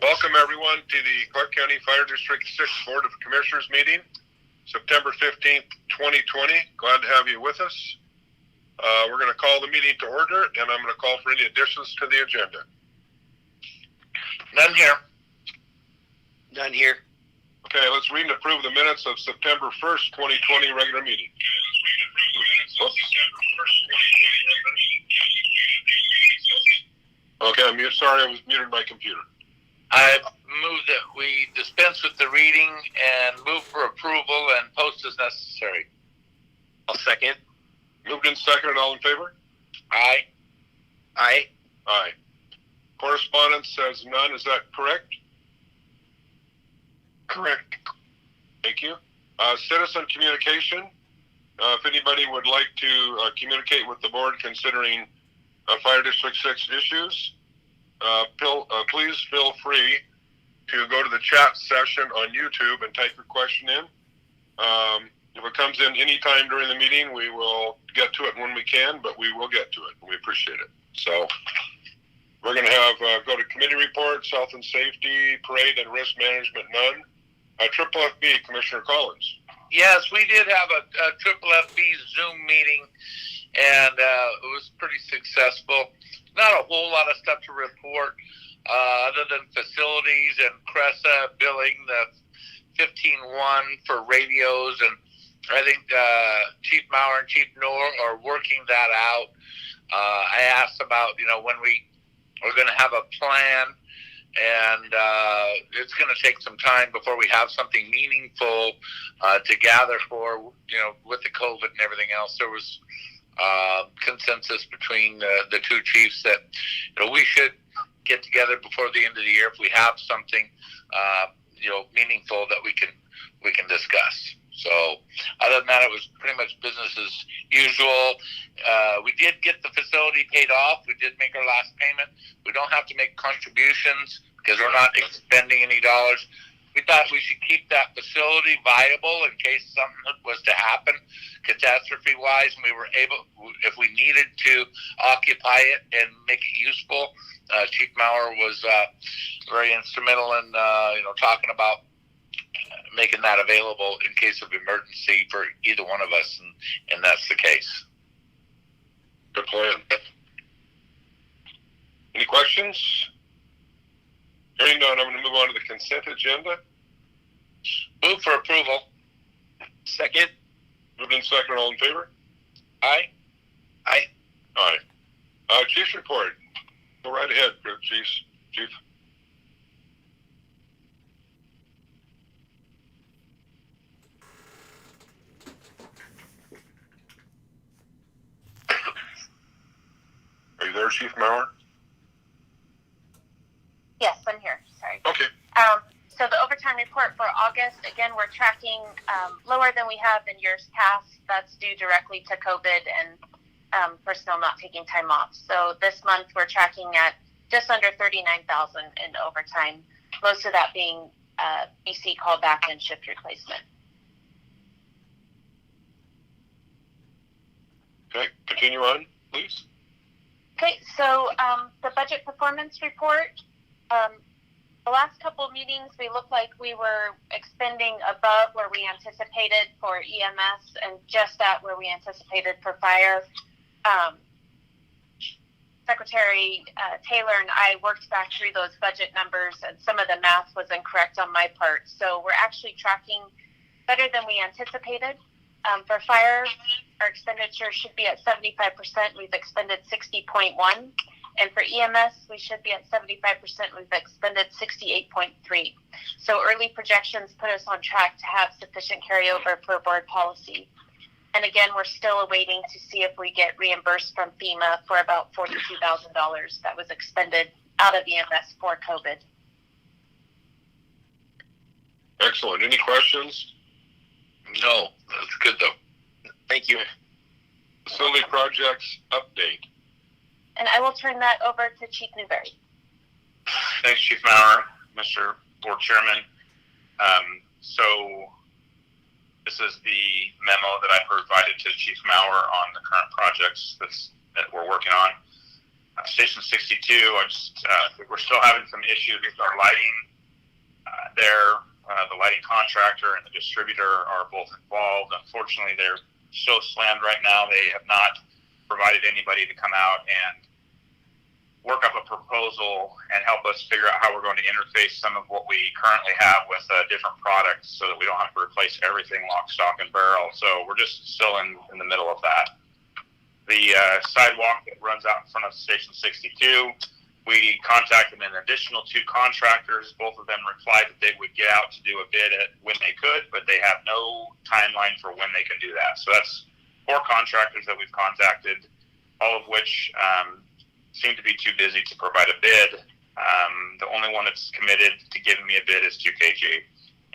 Welcome everyone to the Clark County Fire District 6 Board of Commissioners meeting, September 15th, 2020. Glad to have you with us. We're going to call the meeting to order, and I'm going to call for any additions to the agenda. None here. None here. Okay, let's read and approve the minutes of September 1st, 2020 regular meeting. Okay, I'm sorry, I was muted my computer. I move that we dispense with the reading and move for approval and post as necessary. I'll second. Moved in second, all in favor? Aye. Aye. Aye. Correspondence says none, is that correct? Correct. Thank you. Citizen communication. If anybody would like to communicate with the board considering Fire District 6 issues, please feel free to go to the chat session on YouTube and type your question in. If it comes in any time during the meeting, we will get to it when we can, but we will get to it. We appreciate it. So we're going to have go to committee reports, health and safety, parade and risk management, none. Triple FB, Commissioner Collins. Yes, we did have a Triple FB Zoom meeting, and it was pretty successful. Not a whole lot of stuff to report other than facilities and CRESA billing the 15-1 for radios, and I think Chief Maurer and Chief Noor are working that out. I asked about, when we are going to have a plan, and it's going to take some time before we have something meaningful to gather for, with the COVID and everything else. There was consensus between the two chiefs that we should get together before the end of the year if we have something meaningful that we can discuss. So other than that, it was pretty much business as usual. We did get the facility paid off. We did make our last payment. We don't have to make contributions because we're not expending any dollars. We thought we should keep that facility viable in case something was to happen catastrophe-wise, and we were able, if we needed to occupy it and make it useful. Chief Maurer was very instrumental in talking about making that available in case of emergency for either one of us, and that's the case. Good plan. Any questions? Hearing none, I'm going to move on to the consent agenda. Move for approval. Second. Moved in second, all in favor? Aye. Aye. Aye. Chief's report. Go right ahead, Chief. Are you there, Chief Maurer? Yes, I'm here. Sorry. Okay. So the overtime report for August, again, we're tracking lower than we have in years past. That's due directly to COVID and personnel not taking time off. So this month we're tracking at just under 39,000 in overtime, most of that being BC callback and shift replacement. Okay, continue on, please. Okay, so the budget performance report, the last couple of meetings, we looked like we were expending above where we anticipated for EMS and just at where we anticipated for fire. Secretary Taylor and I worked back through those budget numbers, and some of the math was incorrect on my part. So we're actually tracking better than we anticipated. For fire, our expenditure should be at 75%. We've expended 60.1. And for EMS, we should be at 75%. We've expended 68.3. So early projections put us on track to have sufficient carryover for board policy. And again, we're still awaiting to see if we get reimbursed from FEMA for about $42,000 that was expended out of EMS for COVID. Excellent. Any questions? No, that's good though. Thank you. Facility projects update. And I will turn that over to Chief Newberry. Thanks, Chief Maurer, Mr. Board Chairman. So this is the memo that I provided to Chief Maurer on the current projects that we're working on. Station 62, we're still having some issues with our lighting there. The lighting contractor and the distributor are both involved. Unfortunately, they're so slammed right now. They have not provided anybody to come out and work up a proposal and help us figure out how we're going to interface some of what we currently have with different products so that we don't have to replace everything lock, stock, and barrel. So we're just still in the middle of that. The sidewalk that runs out in front of Station 62, we contacted an additional 2 contractors. Both of them replied that they would get out to do a bid when they could, but they have no timeline for when they can do that. So that's 4 contractors that we've contacted, all of which seem to be too busy to provide a bid. The only one that's committed to giving me a bid is 2KG,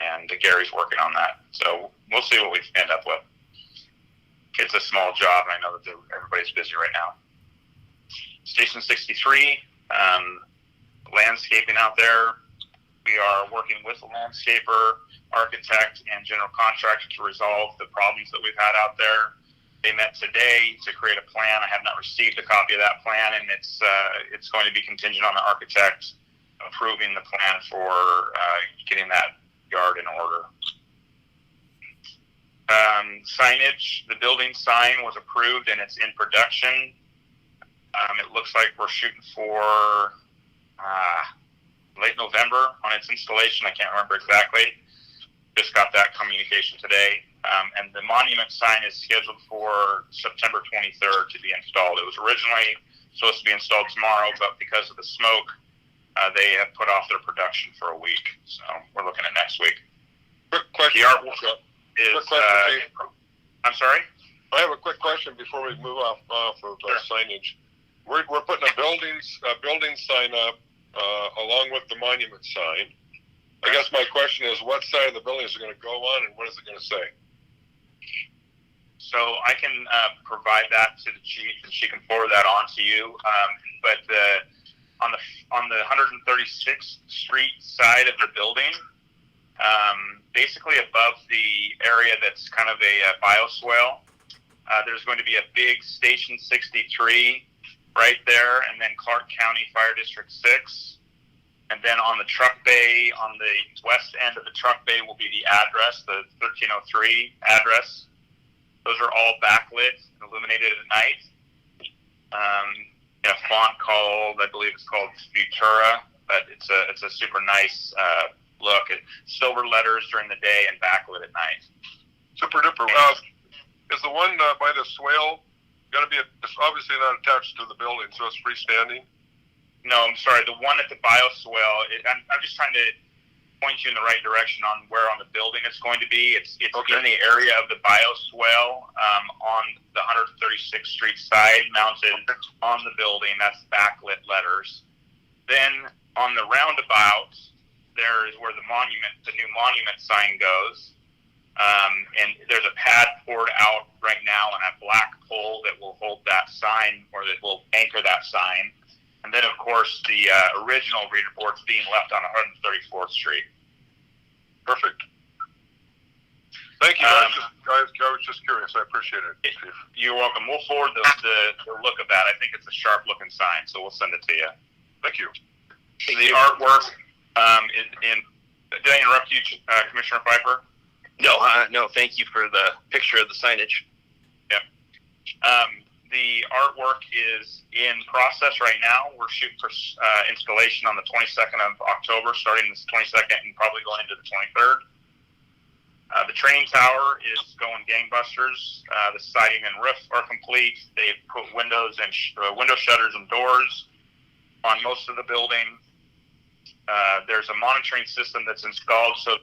and Gary's working on that. So we'll see what we end up with. It's a small job, and I know that everybody's busy right now. Station 63, landscaping out there. We are working with a landscaper, architect, and general contractor to resolve the problems that we've had out there. They met today to create a plan. I have not received a copy of that plan, and it's going to be contingent on the architect approving the plan for getting that yard in order. Signage, the building sign was approved and it's in production. It looks like we're shooting for late November on its installation. I can't remember exactly. Just got that communication today. And the monument sign is scheduled for September 23rd to be installed. It was originally supposed to be installed tomorrow, but because of the smoke, they have put off their production for a week. So we're looking at next week. Quick question. The artwork is, I'm sorry? I have a quick question before we move off of signage. We're putting a building sign up along with the monument sign. I guess my question is, what side of the building is it going to go on, and what is it going to say? So I can provide that to the chief, and she can forward that on to you. But on the 136th Street side of the building, basically above the area that's kind of a bioswale, there's going to be a big Station 63 right there, and then Clark County Fire District 6. And then on the truck bay, on the west end of the truck bay will be the address, the 1303 address. Those are all backlit and illuminated at night. A font called, I believe it's called Futura, but it's a super nice look. It's silver letters during the day and backlit at night. Super duper. Is the one by the swale going to be? It's obviously not attached to the building, so it's freestanding. No, I'm sorry. The one at the bioswale, I'm just trying to point you in the right direction on where on the building it's going to be. It's okay. In the area of the bioswale on the 136th Street side, mounted on the building. That's backlit letters. Then on the roundabout, there is where the new monument sign goes. And there's a pad poured out right now on a black pole that will hold that sign, or that will anchor that sign. And then, of course, the original reader board's being left on 134th Street. Perfect. Thank you. I was just curious. I appreciate it, Chief. You're welcome. We'll forward the look of that. I think it's a sharp-looking sign, so we'll send it to you. Thank you. The artwork, did I interrupt you, Commissioner Piper? No, thank you for the picture of the signage. Yep. The artwork is in process right now. We're shooting for installation on the 22nd of October, starting this 22nd and probably going into the 23rd. The training tower is going gangbusters. The siding and roof are complete. They've put windows and window shutters and doors on most of the building. There's a monitoring system that's installed so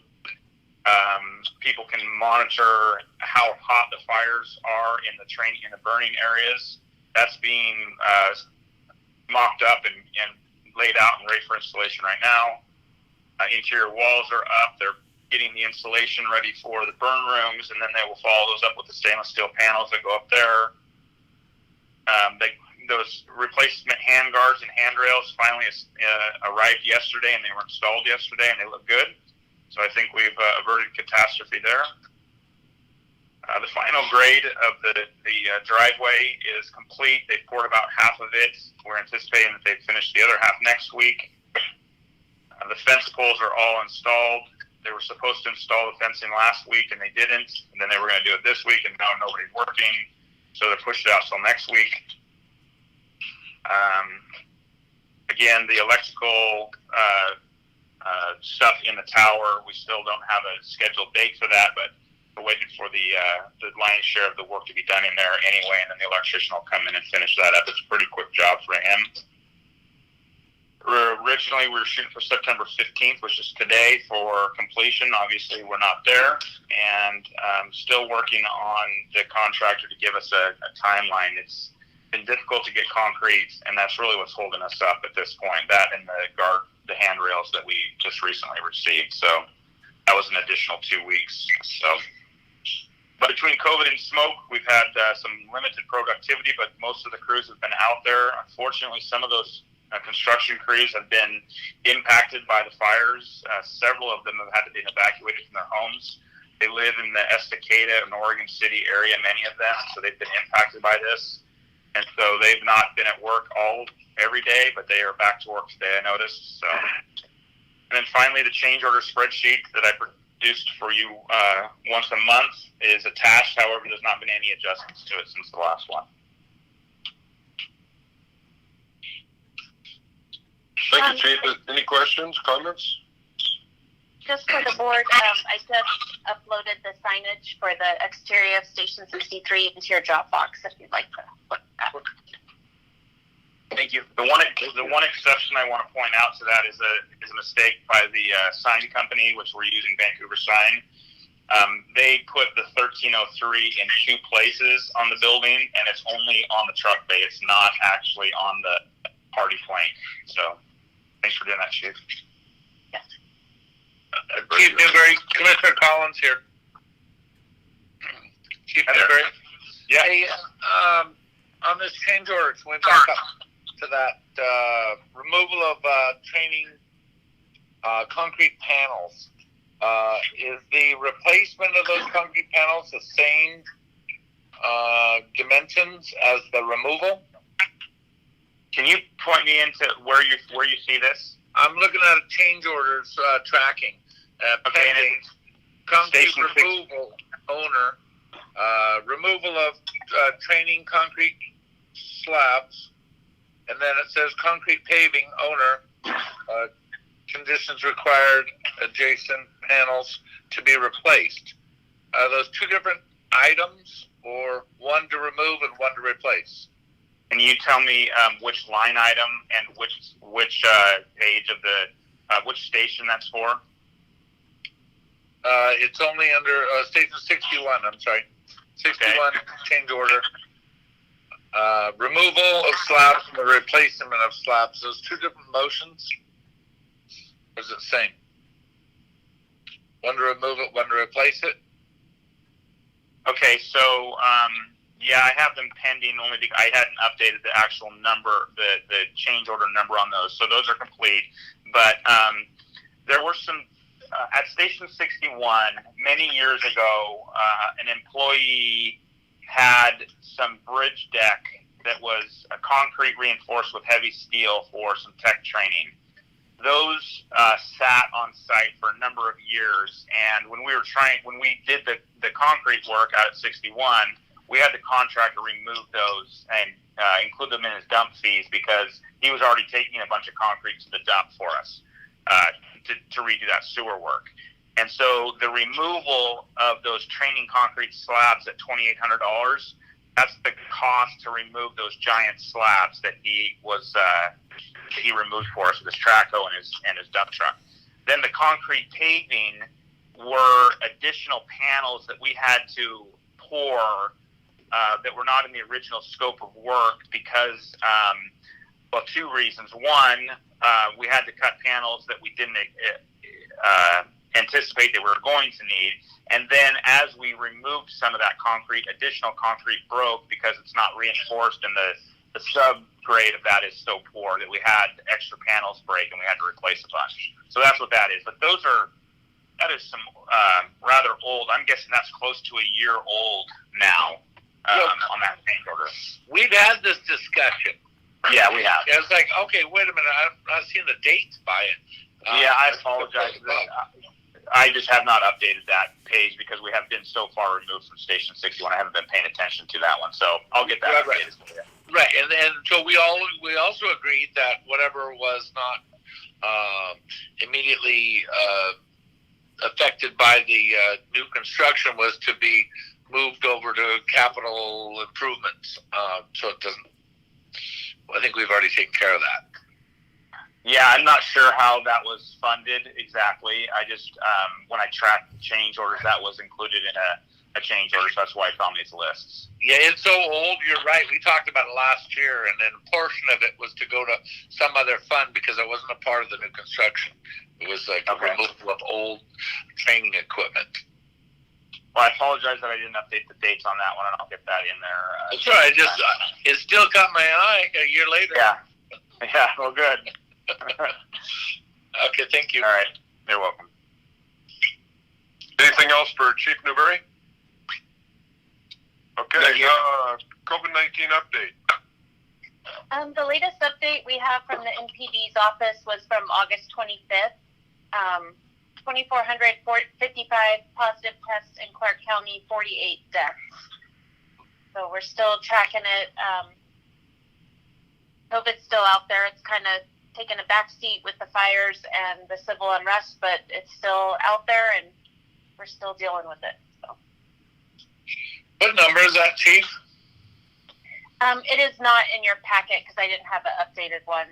people can monitor how hot the fires are in the burning areas. That's being mocked up and laid out and ready for installation right now. Interior walls are up. They're getting the installation ready for the burn rooms, and then they will follow those up with the stainless steel panels that go up there. Those replacement handguards and handrails finally arrived yesterday, and they were installed yesterday, and they look good. So I think we've averted catastrophe there. The final grade of the driveway is complete. They poured about half of it. We're anticipating that they finish the other half next week. The fence poles are all installed. They were supposed to install the fencing last week, and they didn't. And then they were going to do it this week, and now nobody's working. So they're pushed it out till next week. Again, the electrical stuff in the tower, we still don't have a scheduled date for that, but we're waiting for the lion's share of the work to be done in there anyway, and then the electrician will come in and finish that up. It's a pretty quick job for him. Originally, we were shooting for September 15th, which is today, for completion. Obviously, we're not there, and still working on the contractor to give us a timeline. It's been difficult to get concrete, and that's really what's holding us up at this point. That and the handrails that we just recently received. So that was an additional 2 weeks. So, but between COVID and smoke, we've had some limited productivity, but most of the crews have been out there. Unfortunately, some of those construction crews have been impacted by the fires. Several of them have had to be evacuated from their homes. They live in the Estacada and Oregon City area, many of them, so they've been impacted by this. And so they've not been at work every day, but they are back to work today, I noticed. So, and then finally, the change order spreadsheet that I produced for you once a month is attached. However, there's not been any adjustments to it since the last one. Thank you, Chief. Any questions, comments? Just for the board, I just uploaded the signage for the exterior of Station 63 into your Dropbox if you'd like to look at that. Thank you. The one exception I want to point out to that is a mistake by the sign company, which we're using, Vancouver Sign. They put the 1303 in two places on the building, and it's only on the truck bay. It's not actually on the party plank. So thanks for doing that, Chief. Yes. Chief Newberry, Commissioner Collins here. Chief Newberry. Yeah. Hey, on this change order, can we back up to that removal of training concrete panels? Is the replacement of those concrete panels the same dimensions as the removal? Can you point me into where you see this? I'm looking at a change orders tracking. Okay, and Pending concrete Station removal owner, removal of training concrete slabs, and then it says concrete paving owner, conditions required, adjacent panels to be replaced. Are those two different items, or one to remove and one to replace? Can you tell me which line item and which page of the which station that's for? It's only under Station 61. I'm sorry, 61 change order. Removal of slabs and the replacement of slabs. Those two different motions, or is it the same? One to remove it, one to replace it. Okay, so yeah, I have them pending. Only because I hadn't updated the actual number, the change order number on those. So those are complete. But there were some at Station 61 many years ago. An employee had some bridge deck that was a concrete reinforced with heavy steel for some tech training. Those sat on site for a number of years, and when we did the concrete work out at 61, we had the contractor remove those and include them in his dump fees because he was already taking a bunch of concrete to the dump for us to redo that sewer work. And so the removal of those training concrete slabs at $2,800, that's the cost to remove those giant slabs that he removed for us with his Traco and his dump truck. Then the concrete paving were additional panels that we had to pour that were not in the original scope of work because, well, two reasons. One, we had to cut panels that we didn't anticipate that we were going to need. And then as we removed some of that concrete, additional concrete broke because it's not reinforced and the subgrade of that is so poor that we had extra panels break and we had to replace a bunch. So that's what that is. But those are some rather old. I'm guessing that's close to a year old now on that change order. We've had this discussion. Yeah, we have. It's like, okay, wait a minute, I'm not seeing the dates by it. Yeah, I apologize. I just have not updated that page because we have been so far removed from Station 61. I haven't been paying attention to that one, so I'll get that updated for you. Right, and so we also agreed that whatever was not immediately affected by the new construction was to be moved over to capital improvements. So it doesn't. I think we've already taken care of that. Yeah, I'm not sure how that was funded exactly. I just, when I tracked the change orders, that was included in a change order, so that's why it's on these lists. Yeah, it's so old, you're right. We talked about it last year, and then a portion of it was to go to some other fund because it wasn't a part of the new construction. It was like a removal of old training equipment. Well, I apologize that I didn't update the dates on that one, and I'll get that in there. That's right. It still caught my eye a year later. Yeah, well, good. Okay, thank you. All right, you're welcome. Anything else for Chief Newberry? Okay, COVID-19 update. The latest update we have from the NPD's office was from August 25th. 2,455 positive tests in Clark County, 48 deaths. So we're still tracking it. COVID's still out there. It's kind of taken a back seat with the fires and the civil unrest, but it's still out there, and we're still dealing with it. So. What number is that, Chief? It is not in your packet because I didn't have an updated one.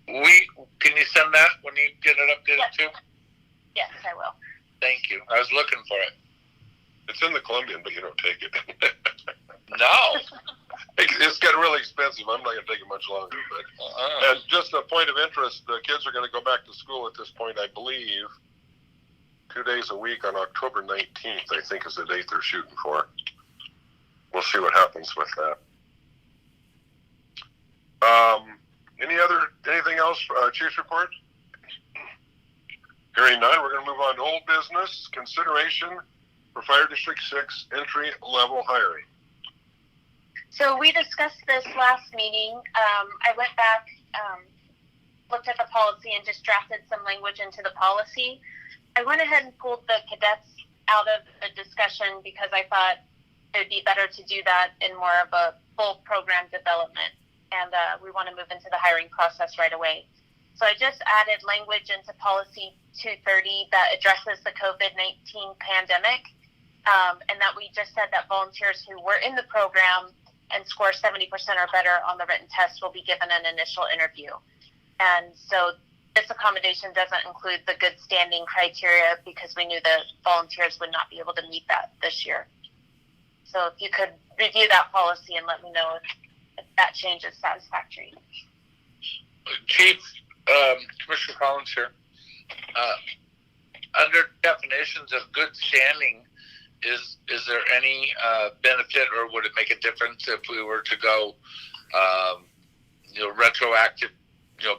Can you send that when you get it updated too? Yes, I will. Thank you. I was looking for it. It's in the Columbian, but you don't take it. No. It's getting really expensive. I'm not going to take it much longer. But and just a point of interest, the kids are going to go back to school at this point, I believe, 2 days a week on October 19th, I think is the date they're shooting for. We'll see what happens with that. Anything else, Chief's report? Hearing none, we're going to move on to old business, consideration for Fire District 6 entry-level hiring. So we discussed this last meeting. I went back, looked at the policy, and just drafted some language into the policy. I went ahead and pulled the cadets out of the discussion because I thought it would be better to do that in more of a full program development. And we want to move into the hiring process right away. So I just added language into policy 230 that addresses the COVID-19 pandemic, and that we just said that volunteers who were in the program and score 70% or better on the written test will be given an initial interview. And so this accommodation doesn't include the good standing criteria because we knew the volunteers would not be able to meet that this year. So if you could review that policy and let me know if that change is satisfactory. Chief, Commissioner Collins here. Under definitions of good standing, is there any benefit, or would it make a difference if we were to go, retroactive,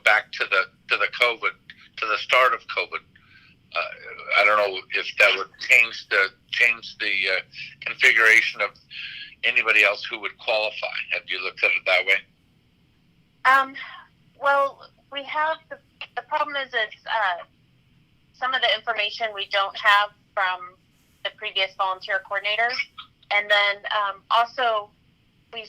back to the COVID, to the start of COVID? I don't know if that would change the configuration of anybody else who would qualify. Have you looked at it that way? Well, we have the problem is some of the information we don't have from the previous volunteer coordinator, and then also we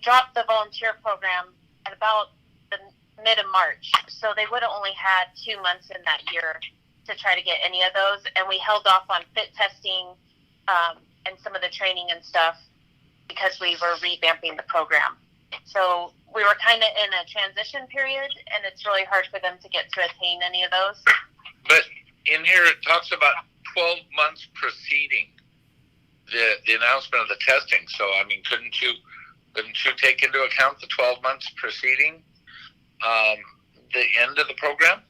dropped the volunteer program at about the mid of March, so they would have only had 2 months in that year to try to get any of those, and we held off on fit testing and some of the training and stuff because we were revamping the program. So we were kind of in a transition period, and it's really hard for them to get to attain any of those. But in here it talks about 12 months preceding the announcement of the testing. So I mean, couldn't you take into account the 12 months preceding the end of the program?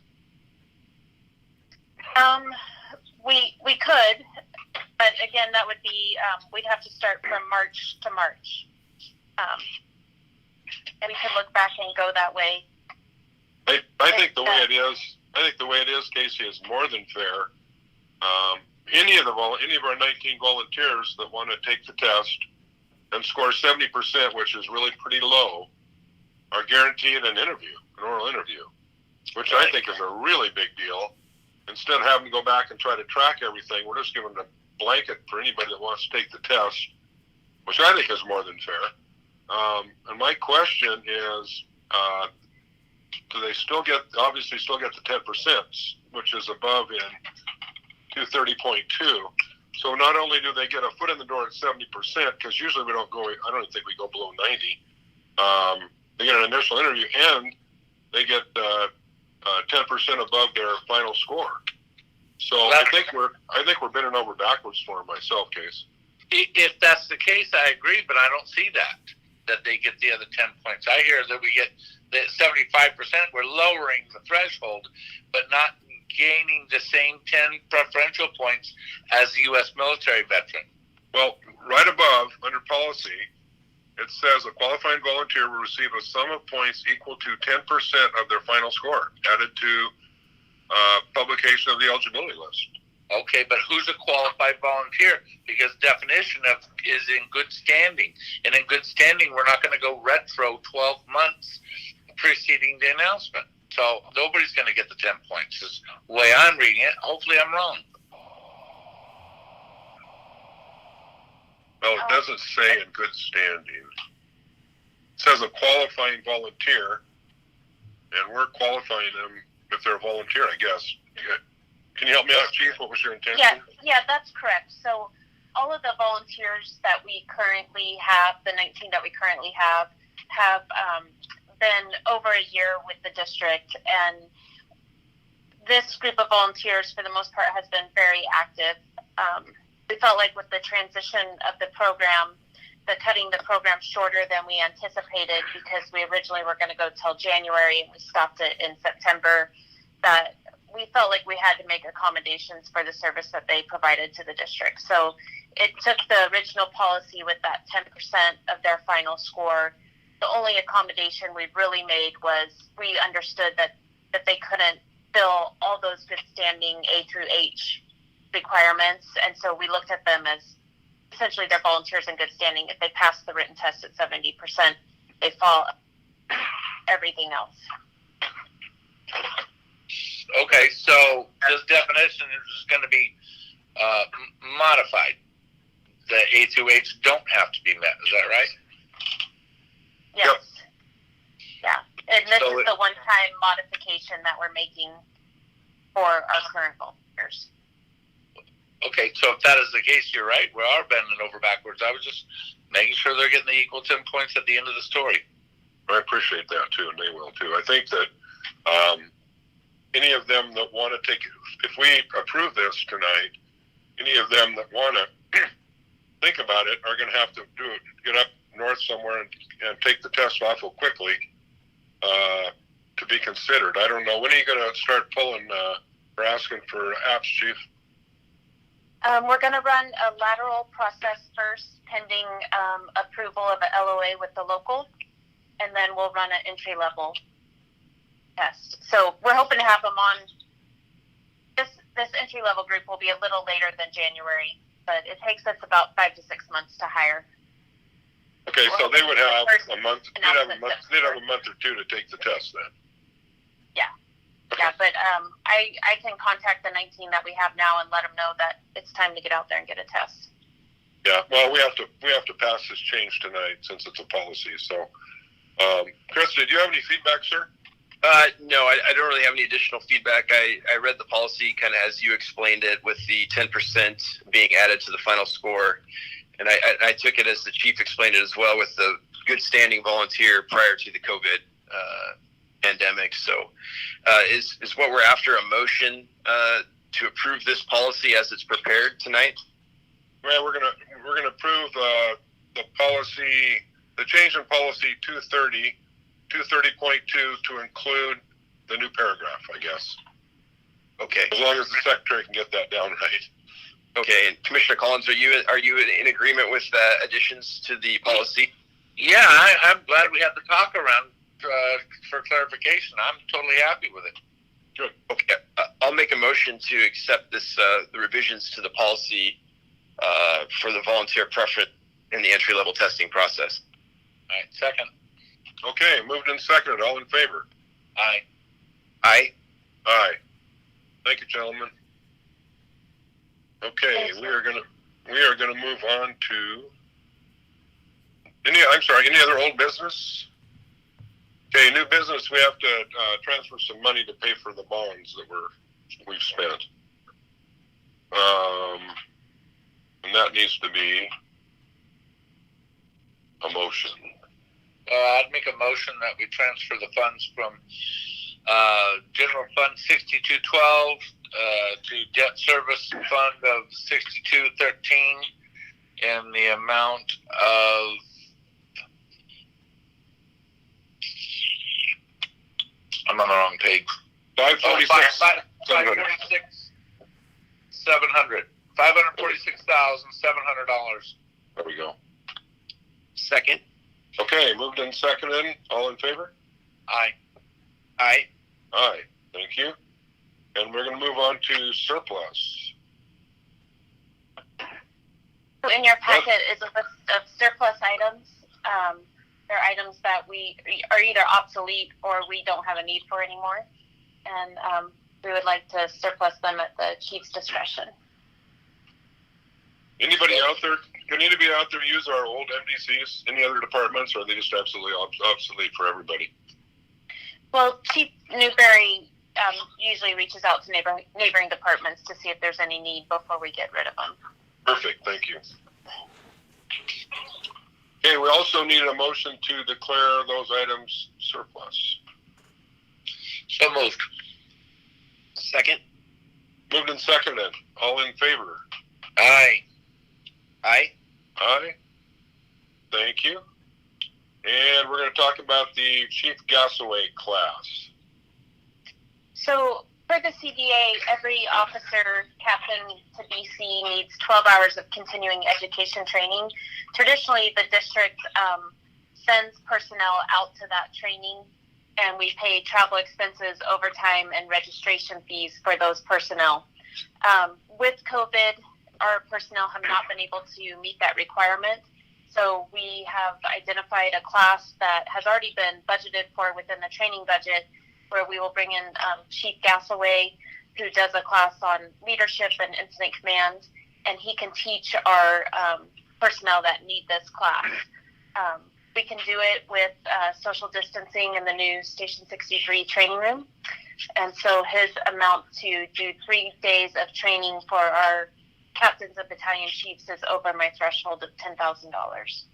We could, but again, that would be we'd have to start from March to March. And we could look back and go that way. I think the way it is, Casey, is more than fair Any of our 19 volunteers that want to take the test and score 70%, which is really pretty low, are guaranteed an oral interview, which I think is a really big deal. Instead of having to go back and try to track everything, we're just giving a blanket for anybody that wants to take the test, which I think is more than fair. And my question is, do they obviously still get the 10%, which is above in 230.2. So not only do they get a foot in the door at 70%, because usually I don't think we go below 90. They get an initial interview, and they get 10% above their final score. So I think we're bending over backwards for them myself, Case. If that's the case, I agree, but I don't see that they get the other 10 points. I hear that we get the 75%. We're lowering the threshold, but not gaining the same 10 preferential points as the U.S. military veteran. Well, right above, under policy, it says a qualifying volunteer will receive a sum of points equal to 10% of their final score, added to publication of the eligibility list. Okay, but who's a qualified volunteer? Because definition of is in good standing. And in good standing, we're not going to go retro 12 months preceding the announcement. So nobody's going to get the 10 points is the way I'm reading it. Hopefully I'm wrong. Well, it doesn't say in good standing. It says a qualifying volunteer, and we're qualifying them if they're a volunteer, I guess. Can you help me out, Chief? What was your intention? Yeah, that's correct. So all of the volunteers that we currently have, the 19 that we currently have been over a year with the district, and this group of volunteers, for the most part, has been very active. We felt like with the transition of the program, cutting the program shorter than we anticipated, because we originally were going to go till January and we stopped it in September, that we felt like we had to make accommodations for the service that they provided to the district. So it took the original policy with that 10% of their final score. The only accommodation we really made was we understood that they couldn't fill all those good standing A through H requirements, and so we looked at them as essentially they're volunteers in good standing. If they pass the written test at 70%, they fall everything else. Okay, so this definition is going to be modified. The A through H don't have to be met. Is that right? Yes. Yep. Yeah. And this is the one-time modification that we're making for our current volunteers. Okay, so if that is the case, you're right. We are bending over backwards. I was just making sure they're getting the equal 10 points at the end of the story. I appreciate that, too, and they will, too. I think that any of them that want to take, if we approve this tonight, any of them that want to think about it are going to have to get up north somewhere and take the test awful quickly to be considered. I don't know. When are you going to start pulling or asking for apps, Chief? We're going to run a lateral process first, pending approval of an LOA with the local, and then we'll run an entry-level test. So we're hoping to have them on. This entry-level group will be a little later than January, but it takes us about 5 to 6 months to hire. Okay, so they would have a month. They'd have a month or two to take the test then. Yeah, but I can contact the 19 that we have now and let them know that it's time to get out there and get a test. Yeah, well, we have to pass this change tonight since it's a policy. So, Chris, did you have any feedback, sir? No, I don't really have any additional feedback. I read the policy kind of as you explained it, with the 10% being added to the final score, and I took it as the chief explained it as well, with the good standing volunteer prior to the COVID pandemic. So is what we're after a motion to approve this policy as it's prepared tonight? Well, we're gonna approve the policy, the change in policy 230.2 to include the new paragraph, I guess. Okay. As long as the secretary can get that down right. Okay. And Commissioner Collins, are you in agreement with additions to the policy? Yeah, I'm glad we had the talk around for clarification. I'm totally happy with it. Good. Okay, I'll make a motion to accept this, the revisions to the policy for the volunteer preference in the entry-level testing process. All right, second. Okay, moved and seconded. All in favor? Aye. Aye. Aye. Thank you, gentlemen. Okay, Thank you. we are gonna move on to any other old business? Okay, new business. We have to transfer some money to pay for the bonds that we've spent. And that needs to be a motion. I'd make a motion that we transfer the funds from General Fund 6212 to Debt Service Fund of 6213 in the amount of I'm on the wrong page. 546. 546 $700. $546,700. There we go. Second. Okay, moved and seconded. All in favor? Aye. Aye. Aye. Thank you. And we're going to move on to surplus. So in your packet is a list of surplus items. They're items that we are either obsolete or we don't have a need for anymore. And we would like to surplus them at the chief's discretion. Anybody out there? Can anybody out there use our old MDCs? Any other departments, or are they just absolutely obsolete for everybody? Well, Chief Newberry usually reaches out to neighboring departments to see if there's any need before we get rid of them. Perfect. Thank you. Okay, we also need a motion to declare those items surplus. So moved. Second. Moved and seconded. All in favor? Aye. Aye. Aye. Thank you. And we're going to talk about the Chief Gasaway class. So for the CBA, every officer, captain to BC needs 12 hours of continuing education training. Traditionally, the district sends personnel out to that training, and we pay travel expenses, overtime, and registration fees for those personnel. With COVID, our personnel have not been able to meet that requirement. So we have identified a class that has already been budgeted for within the training budget, where we will bring in Chief Gasaway, who does a class on leadership and incident command, and he can teach our personnel that need this class. We can do it with social distancing in the new Station 63 training room. And so his amount to do 3 days of training for our captains and battalion chiefs is over my threshold of $10,000.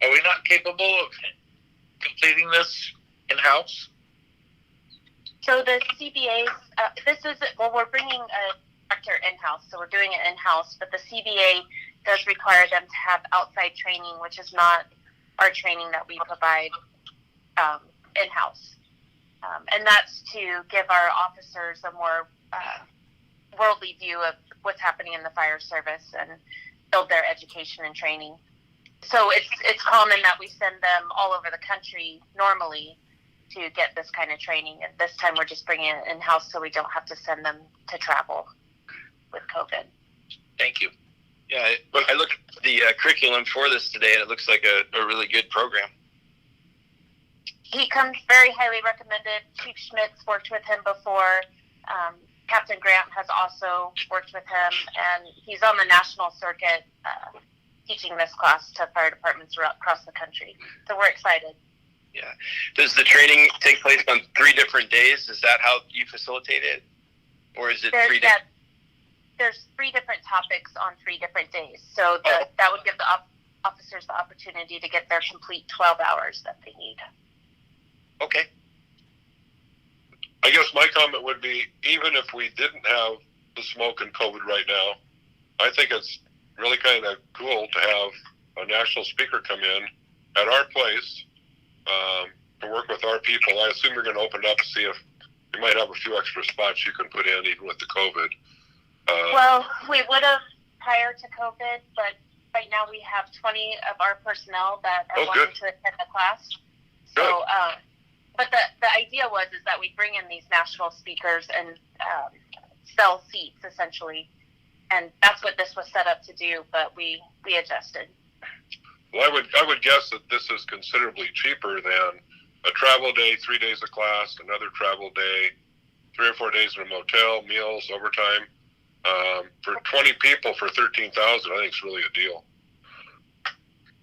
Are we not capable of completing this in-house? So the CBA's, we're bringing a director in-house, so we're doing it in-house, but the CBA does require them to have outside training, which is not our training that we provide in-house. And that's to give our officers a more worldly view of what's happening in the fire service and build their education and training. So it's common that we send them all over the country normally to get this kind of training. And this time we're just bringing it in-house so we don't have to send them to travel with COVID. Thank you. Yeah, I looked at the curriculum for this today, and it looks like a really good program. He comes very highly recommended. Chief Schmitz worked with him before. Captain Grant has also worked with him, and he's on the national circuit teaching this class to fire departments across the country. So we're excited. Yeah. Does the training take place on 3 different days? Is that how you facilitate it? Or is it 3 days? There's 3 different topics on 3 different days. So that would give the officers the opportunity to get their complete 12 hours that they need. Okay. I guess my comment would be, even if we didn't have the smoke and COVID right now, I think it's really kind of cool to have a national speaker come in at our place to work with our people. I assume you're going to open it up to see if you might have a few extra spots you can put in even with the COVID. Well, we would have prior to COVID, but right now we have 20 of our personnel that are wanting to attend the class. So but the idea is that we bring in these national speakers and sell seats essentially, and that's what this was set up to do. But we adjusted. Well, I would guess that this is considerably cheaper than a travel day, 3 days of class, another travel day, 3 or 4 days in a motel, meals, overtime. For 20 people for $13,000, I think it's really a deal.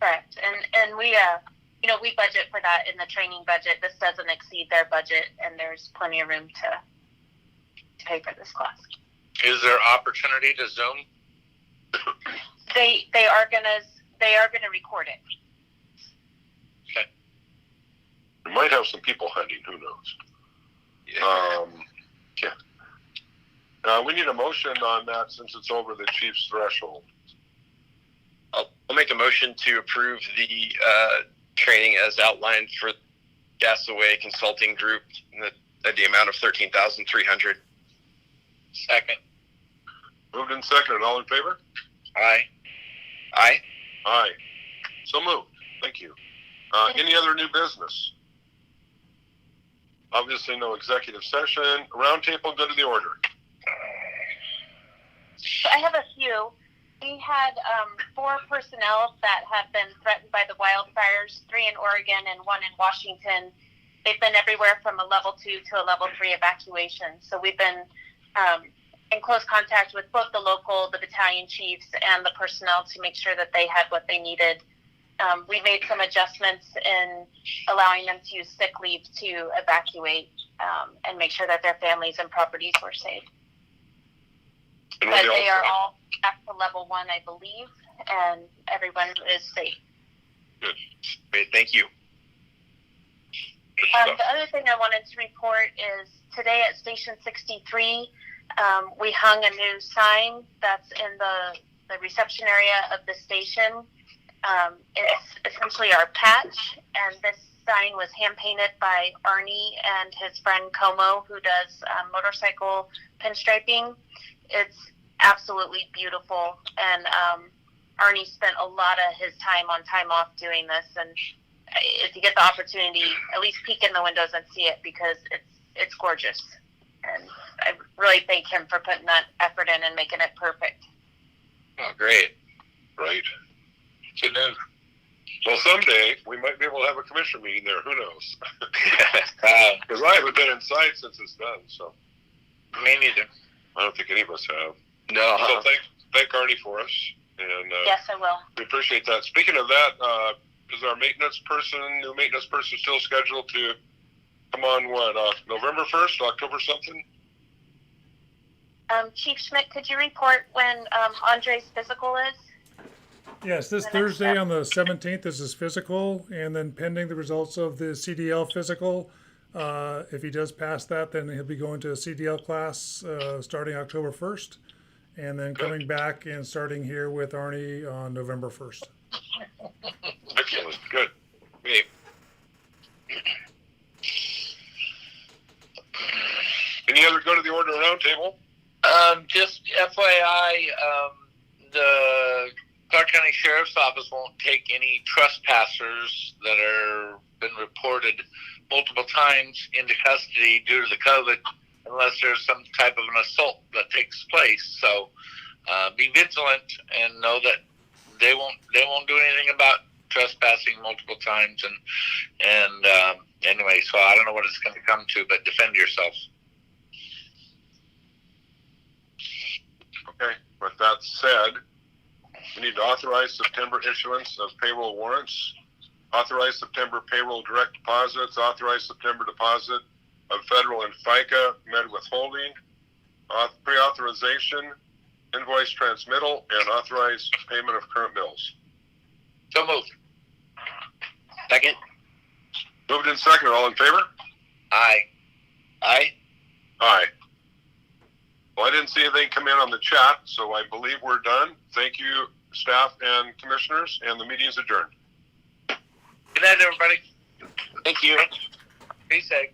Correct, and we we budget for that in the training budget. This doesn't exceed their budget, and there's plenty of room to pay for this class. Is there opportunity to Zoom? They are gonna record it. Okay. We might have some people hunting. Who knows? Yeah. We need a motion on that since it's over the chief's threshold. I'll make a motion to approve the training as outlined for Gasaway Consulting Group at the amount of $13,300. Second. Moved and seconded. All in favor? Aye. Aye. Aye. So moved. Thank you. Any other new business? Obviously, no executive session. Roundtable, go to the order. So I have a few. We had 4 personnel that have been threatened by the wildfires, 3 in Oregon and 1 in Washington. They've been everywhere from a level 2 to a level 3 evacuation. So we've been in close contact with both the local, the battalion chiefs, and the personnel to make sure that they had what they needed. We made some adjustments in allowing them to use sick leave to evacuate and make sure that their families and properties were safe. And But they are all back to level 1, I believe, and everyone is safe. Good. Great. Thank you. Good stuff. The other thing I wanted to report is today at Station 63, we hung a new sign that's in the reception area of the station. It's essentially our patch, and this sign was hand-painted by Arnie and his friend Como, who does motorcycle pinstriping. It's absolutely beautiful, and Arnie spent a lot of his time on time off doing this, and if you get the opportunity, at least peek in the windows and see it, because it's gorgeous, and I really thank him for putting that effort in and making it perfect. Oh, great. Right. Good news. Well, someday we might be able to have a commissioner meeting there. Who knows? Because I haven't been inside since it's done, so Me neither. I don't think any of us have. No. So thank Arnie for us, and Yes, I will. we appreciate that. Speaking of that, is our new maintenance person still scheduled to come on, November 1st, October something? Chief Schmidt, could you report when Andre's physical is? Yes, this The next Thursday step. on the 17th is his physical, and then pending the results of the CDL physical, if he does pass that, then he'll be going to a CDL class starting October 1st, and then coming back and starting here with Arnie on November 1st. Excellent. Good. Great. Any other go to the order roundtable? Just FYI, the Clark County Sheriff's Office won't take any trespassers that are been reported multiple times into custody due to the COVID, unless there's some type of an assault that takes place. So be vigilant and know that they won't do anything about trespassing multiple times. And anyway, so I don't know what it's going to come to, but defend yourself. Okay. With that said, we need to authorize September issuance of payroll warrants, authorize September payroll direct deposits, authorize September deposit of federal and FICA med withholding, pre-authorization, invoice transmittal, and authorize payment of current bills. So moved. Second. Moved in second. All in favor? Aye. Aye. Aye. Well, I didn't see anything come in on the chat, so I believe we're done. Thank you, staff and commissioners, and the meeting is adjourned. Good night, everybody. Thank you. Be safe.